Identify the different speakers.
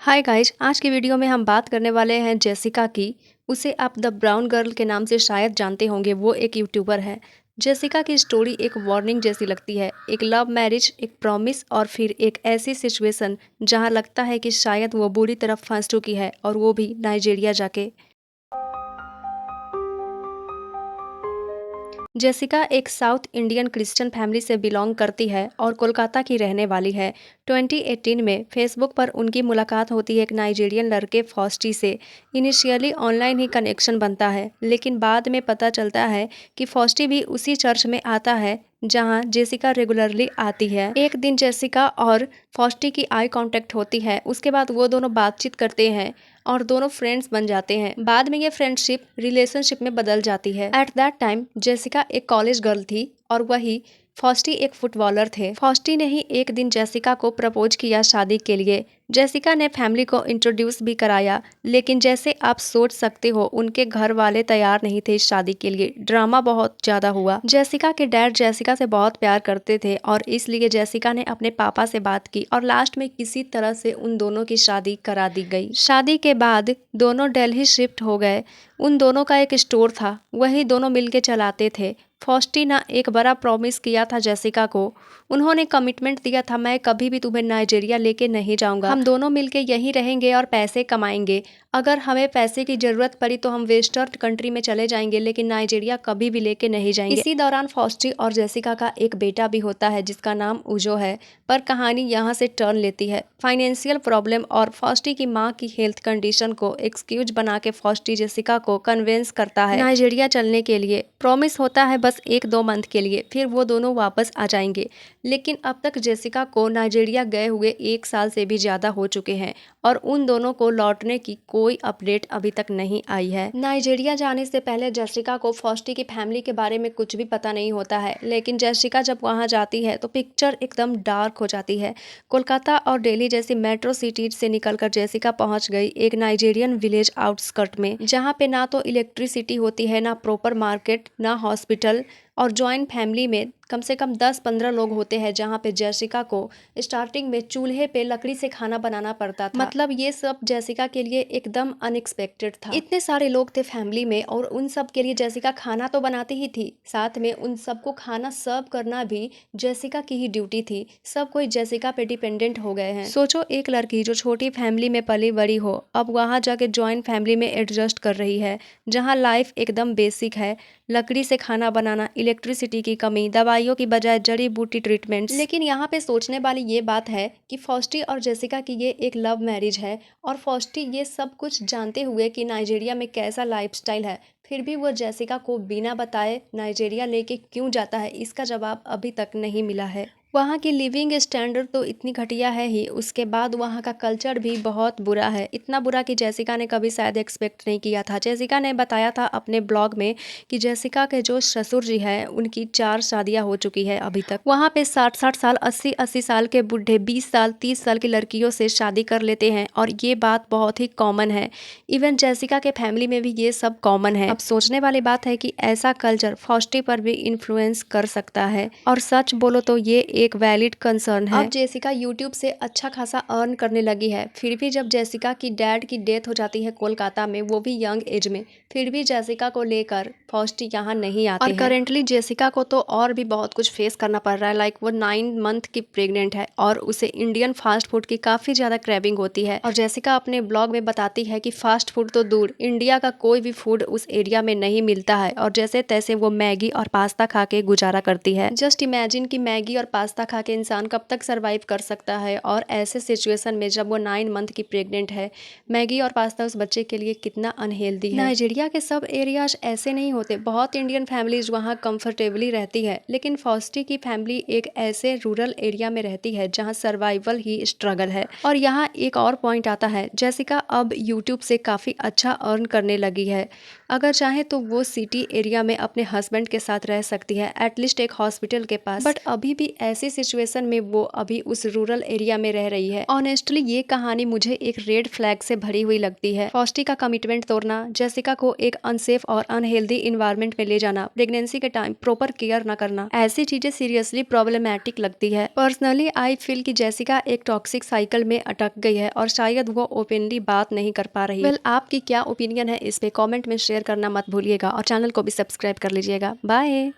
Speaker 1: Hi guys, आज की video में हम बात करने वाले हैं जेसिका की। उसे आप द ब्राउन गर्ल के नाम से शायद जानते होंगे। वो एक यूट्यूबर है। जेसिका की स्टोरी एक वार्निंग जैसी लगती है। एक लव मैरिज, एक प्रॉमिस और फिर एक ऐसी सिचुएशन जहां लगता है कि शायद वो बुरी तरफ फंस चुकी है, और वो भी नाइजीरिया जाके। जेसिका एक साउथ इंडियन क्रिश्चियन फैमिली से बिलोंग करती है और कोलकाता की रहने वाली है। 2018 में फेसबुक पर उनकी मुलाकात होती है एक नाइजीरियन लड़के फॉस्टी से। इनिशियली ऑनलाइन ही कनेक्शन बनता है, लेकिन बाद में पता चलता है कि फॉस्टी भी उसी चर्च में आता है जहां जेसिका रेगुलरली आती है। एक दिन जेसिका और फॉस्टी की आई कांटेक्ट होती है। उसके बाद वो दोनों बातचीत करते हैं और दोनों फ्रेंड्स बन जाते हैं। बाद में ये फ्रेंडशिप रिलेशनशिप में बदल जाती है। एट दैट टाइम जेसिका एक कॉलेज गर्ल थी और वही फॉस्टी एक फुटबॉलर थे। फॉस्टी ने ही एक दिन जेसिका को प्रपोज किया शादी के लिए। जेसिका ने फैमिली को इंट्रोड्यूस भी कराया, लेकिन जैसे आप सोच सकते हो उनके घर वाले तैयार नहीं थे इस शादी के लिए। ड्रामा बहुत ज्यादा हुआ। जेसिका के डैड जेसिका से बहुत प्यार करते थे और इसलिए जेसिका ने अपने पापा से बात की और लास्ट में किसी तरह से उन दोनों की शादी करा दी गई। शादी के बाद दोनों दिल्ली शिफ्ट हो गए। उन दोनों का एक स्टोर था, वही दोनों मिलके चलाते थे। फॉस्टी ने एक बड़ा प्रॉमिस किया था जेसिका को। उन्होंने कमिटमेंट दिया था, मैं कभी भी तुम्हें नाइजीरिया लेके नहीं जाऊंगा, हम दोनों मिलके यहीं रहेंगे और पैसे कमाएंगे। अगर हमें पैसे की जरूरत पड़ी तो हम वेस्टर्न कंट्री में चले जाएंगे, लेकिन नाइजीरिया कभी भी लेके नहीं जाएंगे। इसी दौरान फॉस्टी और जेसिका का एक बेटा भी होता है जिसका नाम उजो है। पर कहानी यहाँ से टर्न लेती है। फाइनेंशियल प्रॉब्लम और फॉस्टी की माँ की हेल्थ कंडीशन को एक्सक्यूज बना के फॉस्टी जेसिका को कन्विंस करता है नाइजीरिया चलने के लिए। प्रॉमिस होता है बस 1-2 मंथ के लिए, फिर वो दोनों वापस आ जाएंगे। लेकिन अब तक जेसिका को नाइजीरिया गए हुए 1 साल से भी ज्यादा हो चुके हैं और उन दोनों को लौटने की कोई अपडेट अभी तक नहीं आई है। नाइजीरिया जाने से पहले जेसिका को फॉस्टी की फैमिली के बारे में कुछ भी पता नहीं होता है, लेकिन जेसिका जब वहां जाती है तो पिक्चर एकदम डार्क हो जाती है। कोलकाता और दिल्ली जैसी मेट्रो सिटीज से निकलकर जेसिका पहुंच गई एक नाइजीरियन विलेज आउटस्कर्ट में, जहां पे ना तो इलेक्ट्रिसिटी होती है, ना प्रॉपर मार्केट, ना हॉस्पिटल, और जॉइंट फैमिली में कम से कम 10-15 लोग होते हैं। जहाँ पे जेसिका को स्टार्टिंग में चूल्हे पे लकड़ी से खाना बनाना पड़ता था। मतलब ये सब जेसिका के लिए एकदम अनएक्सपेक्टेड था। इतने सारे लोग थे फैमिली में और उन सब के लिए जेसिका खाना तो बनाती ही थी, साथ में उन सबको खाना सर्व करना भी जेसिका की ही ड्यूटी थी। सब कोई जेसिका पे डिपेंडेंट हो गए हैं। सोचो, एक लड़की जो छोटी फैमिली में पली बड़ी हो, अब वहाँ जाके जॉइंट फैमिली में एडजस्ट कर रही है, जहाँ लाइफ एकदम बेसिक है। लकड़ी से खाना बनाना, इलेक्ट्रिसिटी की कमी, दवाइयों की बजाय जड़ी बूटी ट्रीटमेंट्स। लेकिन यहाँ पे सोचने वाली ये बात है कि फॉस्टी और जेसिका की ये एक लव मैरिज है और फॉस्टी ये सब कुछ जानते हुए कि नाइजीरिया में कैसा लाइफस्टाइल है, फिर भी वो जेसिका को बिना बताए नाइजीरिया लेके क्यों जाता है, इसका जवाब अभी तक नहीं मिला है। वहाँ की लिविंग स्टैंडर्ड तो इतनी घटिया है ही, उसके बाद वहाँ का कल्चर भी बहुत बुरा है। इतना बुरा कि जेसिका ने कभी शायद एक्सपेक्ट नहीं किया था। जेसिका ने बताया था अपने ब्लॉग में कि जेसिका के जो ससुर जी हैं उनकी 4 शादियां हो चुकी है अभी तक। वहाँ पे 60-60 साल, 80-80 साल के बूढ़े 20 साल 30 साल की लड़कियों से शादी कर लेते हैं और ये बात बहुत ही कॉमन है। इवन जेसिका के फैमिली में भी ये सब कॉमन है। अब सोचने वाली बात है कि ऐसा कल्चर फॉस्टी पर भी इन्फ्लुएंस कर सकता है, और सच बोलो तो ये एक वैलिड कंसर्न है। अब जेसिका यूट्यूब से अच्छा खासा अर्न करने लगी है, फिर भी जब जेसिका की डैड की डेथ हो जाती है कोलकाता में, वो भी यंग एज में, फिर भी जेसिका को लेकर फॉस्टी यहाँ नहीं आते हैं। और करेंटली जेसिका को तो और भी बहुत कुछ फेस करना पड़ रहा है। लाइक वो 9 मंथ की प्रेग्नेंट है और उसे इंडियन फास्ट फूड की काफी ज्यादा क्रेविंग होती है। और जेसिका अपने ब्लॉग में बताती है कि फास्ट फूड तो दूर, इंडिया का कोई भी फूड उस एरिया में नहीं मिलता है और जैसे तैसे वो मैगी और पास्ता खा के गुजारा करती है। जस्ट इमेजिन कि मैगी और पास्ता खा के इंसान कब तक सरवाइव कर सकता है, और ऐसे सिचुएशन में जब वो 9 मंथ की प्रेग्नेंट है, मैगी और पास्ता उस बच्चे के लिए कितना अनहेल्दी है। नाइजीरिया के सब एरियाज ऐसे नहीं होते। बहुत इंडियन फैमिलीज वहाँ कंफर्टेबली रहती है, लेकिन फॉस्टी की फैमिली एक ऐसे रूरल एरिया में रहती है जहाँ सर्वाइवल ही स्ट्रगल है। और यहाँ एक और पॉइंट आता है, जेसिका अब यूट्यूब से काफी अच्छा अर्न करने लगी है। अगर चाहे तो वो सिटी एरिया में अपने हस्बैंड के साथ रह सकती है, एटलीस्ट एक हॉस्पिटल के पास। बट अभी भी ऐसी सिचुएशन में वो अभी उस रूरल एरिया में रह रही है। ऑनेस्टली ये कहानी मुझे एक रेड फ्लैग से भरी हुई लगती है। फॉस्टी का कमिटमेंट तोड़ना, जेसिका को एक अनसेफ और अनहेल्दी इन्वायरमेंट में ले जाना, प्रेगनेंसी के टाइम प्रॉपर केयर न करना, ऐसी चीजें सीरियसली प्रॉब्लमैटिक लगती है। पर्सनली आई फील कि जेसिका एक टॉक्सिक साइकिल में अटक गई है और शायद वो ओपनली बात नहीं कर पा रही। वेल, आपकी क्या ओपिनियन है इस पे कमेंट में शेयर करना मत भूलिएगा और चैनल को भी सब्सक्राइब कर लीजिएगा। बाय।